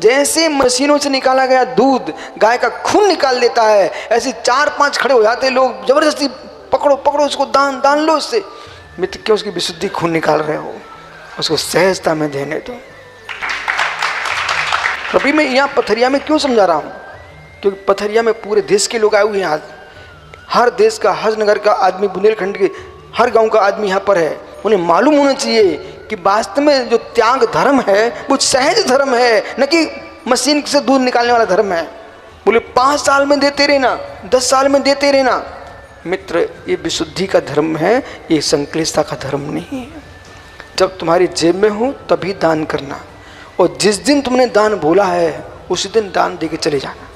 जैसे मशीनों से निकाला गया दूध गाय का खून निकाल देता है, ऐसे 4-5 खड़े हो जाते लोग, जबरदस्ती पकड़ो पकड़ो उसको, दान लो उससे। मित्र क्यों उसकी विशुद्धि खून निकाल रहे हो, उसको सहजता में देने दो। अभी मैं यहाँ पथरिया में क्यों समझा रहा हूँ, क्योंकि पथरिया में पूरे देश के लोग आए हुए हैं। आज हर देश का, हर नगर का आदमी, बुंदेलखंड के हर गांव का आदमी यहाँ पर है। उन्हें मालूम होना चाहिए कि वास्तव में जो त्याग धर्म है वो सहज धर्म है, न कि मशीन से दूध निकालने वाला धर्म है। बोले 5 साल में देते रहना, 10 साल में देते रहना। मित्र ये विशुद्धि का धर्म है, ये संक्लिष्टता का धर्म नहीं है। जब तुम्हारी जेब में हो तभी दान करना, और जिस दिन तुमने दान बोला है उसी दिन दान देके चले जाना,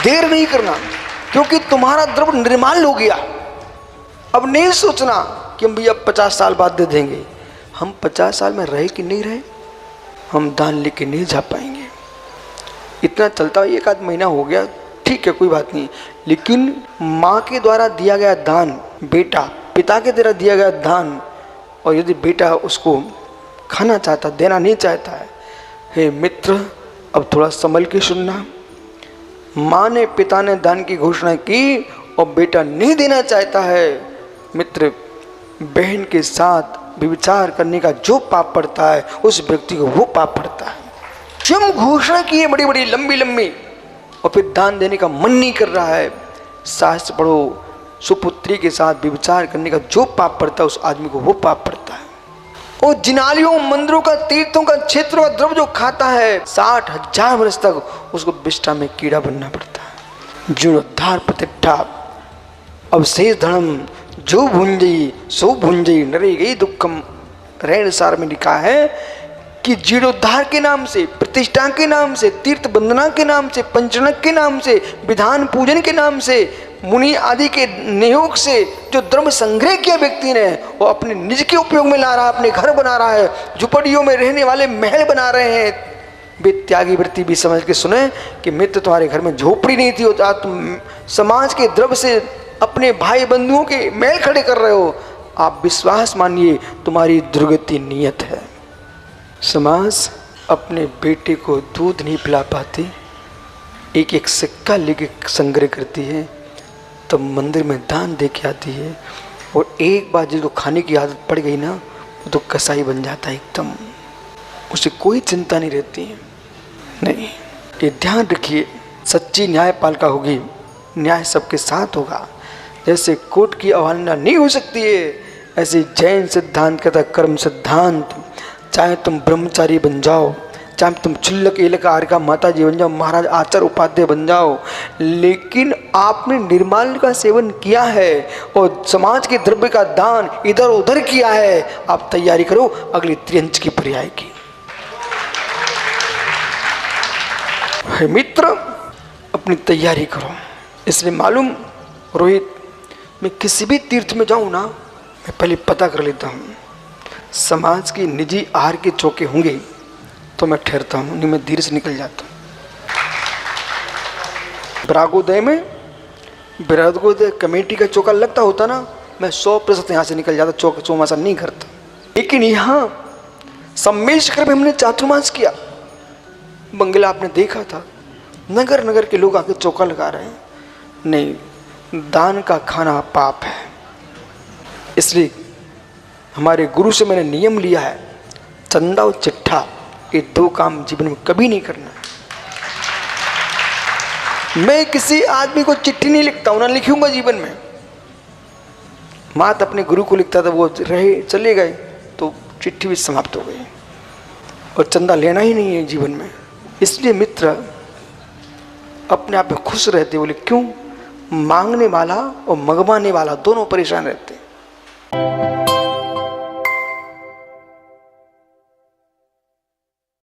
देर नहीं करना, क्योंकि तुम्हारा द्रव्य निर्माल्य हो गया। अब नहीं सोचना कि हम भैया 50 साल बाद दे देंगे। हम 50 साल में रहे कि नहीं रहे, हम दान लेके नहीं जा पाएंगे। इतना चलता है, 1 आध महीना हो गया, ठीक है कोई बात नहीं, लेकिन माँ के द्वारा दिया गया दान, बेटा पिता के द्वारा दिया गया दान, और यदि बेटा उसको खाना चाहता, देना नहीं चाहता है, हे मित्र अब थोड़ा संभल के सुनना। माँ ने, पिता ने दान की घोषणा की और बेटा नहीं देना चाहता है, मित्र बहन के साथ व्यभिचार करने का जो पाप पड़ता है उस व्यक्ति को वो पाप पड़ता है। स्वयं घोषणा की है बड़ी बड़ी लंबी लंबी, और फिर दान देने का मन नहीं कर रहा है। शास्त्र पढ़ो, सुपुत्री के साथ व्यभिचार करने का जो पाप पड़ता है उस आदमी को वो पाप पड़ता है। और जिनालियों, मंदिरों का, तीर्थों का, क्षेत्रों का द्रव्य जो खाता है 60,000 वर्ष तक उसको विष्ठा में कीड़ा बनना पड़ता है। जीर्णोद्धार प्रतिष्ठा अवशेष धर्म जो भुंजई सो भुंजई नरे गई दुखम। रैन सार में लिखा है कि जीर्णोद्धार के नाम से, प्रतिष्ठा के नाम से, तीर्थ वंदना के नाम से, पंचनक के नाम से, विधान पूजन के नाम से, मुनि आदि के नियोग से जो द्रव्य संग्रह किया व्यक्ति ने वो अपने निज के उपयोग में ला रहा है, अपने घर बना रहा है, झुपड़ियों में रहने वाले महल बना रहे हैं। वे त्यागी वृत्ति भी समझ के सुने कि मित्र तुम्हारे घर में झोपड़ी नहीं थी, और तुम समाज के द्रव्य से अपने भाई बंधुओं के महल खड़े कर रहे हो। आप विश्वास मानिए तुम्हारी दुर्गति नियत है। समाज अपने बेटे को दूध नहीं पिला पाती, एक एक सिक्का लेके संग्रह करती है, तब मंदिर में दान दे के आती है, और एक बार जिसको खाने की आदत पड़ गई ना वो तो कसाई बन जाता है एकदम, उसे कोई चिंता नहीं रहती है। नहीं, ये ध्यान रखिए, सच्ची न्यायपालिका होगी, न्याय सबके साथ होगा। जैसे कोर्ट की अवहेलना नहीं हो सकती है, ऐसे जैन सिद्धांत कहता कर्म सिद्धांत, चाहे तुम ब्रह्मचारी बन जाओ, चाहे तुम चुल्लक एलक आर्का माता जी बन जाओ, महाराज आचार्य उपाध्याय बन जाओ, लेकिन आपने निर्माल्य का सेवन किया है और समाज के द्रव्य का दान इधर उधर किया है, आप तैयारी करो अगली त्रियंच की पर्याय की। मित्र अपनी तैयारी करो। इसलिए मालूम रोहित, मैं किसी भी तीर्थ में जाऊं ना, मैं पहले पता कर लेता हूँ समाज की निजी आहार के चौके होंगे तो मैं ठहरता हूँ, नहीं मैं धीरे से निकल जाता हूँ। ब्रागोदय में ब्रागोदय कमेटी का चौका लगता होता ना, मैं 100% यहाँ से निकल जाता, चौक चौमासा नहीं करता। लेकिन यहाँ सम्मेशकर में हमने चातुर्मास किया, बंगला आपने देखा था, नगर नगर के लोग आके चौका लगा रहे हैं। नहीं, दान का खाना पाप है। इसलिए हमारे गुरु से मैंने नियम लिया है, चंदा और चिट्ठा ये 2 काम जीवन में कभी नहीं करना। मैं किसी आदमी को चिट्ठी नहीं लिखता हूं, ना लिखूंगा जीवन में। मात अपने गुरु को लिखता था, वो रहे चले गए तो चिट्ठी भी समाप्त हो गई, और चंदा लेना ही नहीं है जीवन में। इसलिए मित्र अपने आप में खुश रहते। बोले क्यों? मांगने वाला और मंगवाने वाला दोनों परेशान रहते हैं।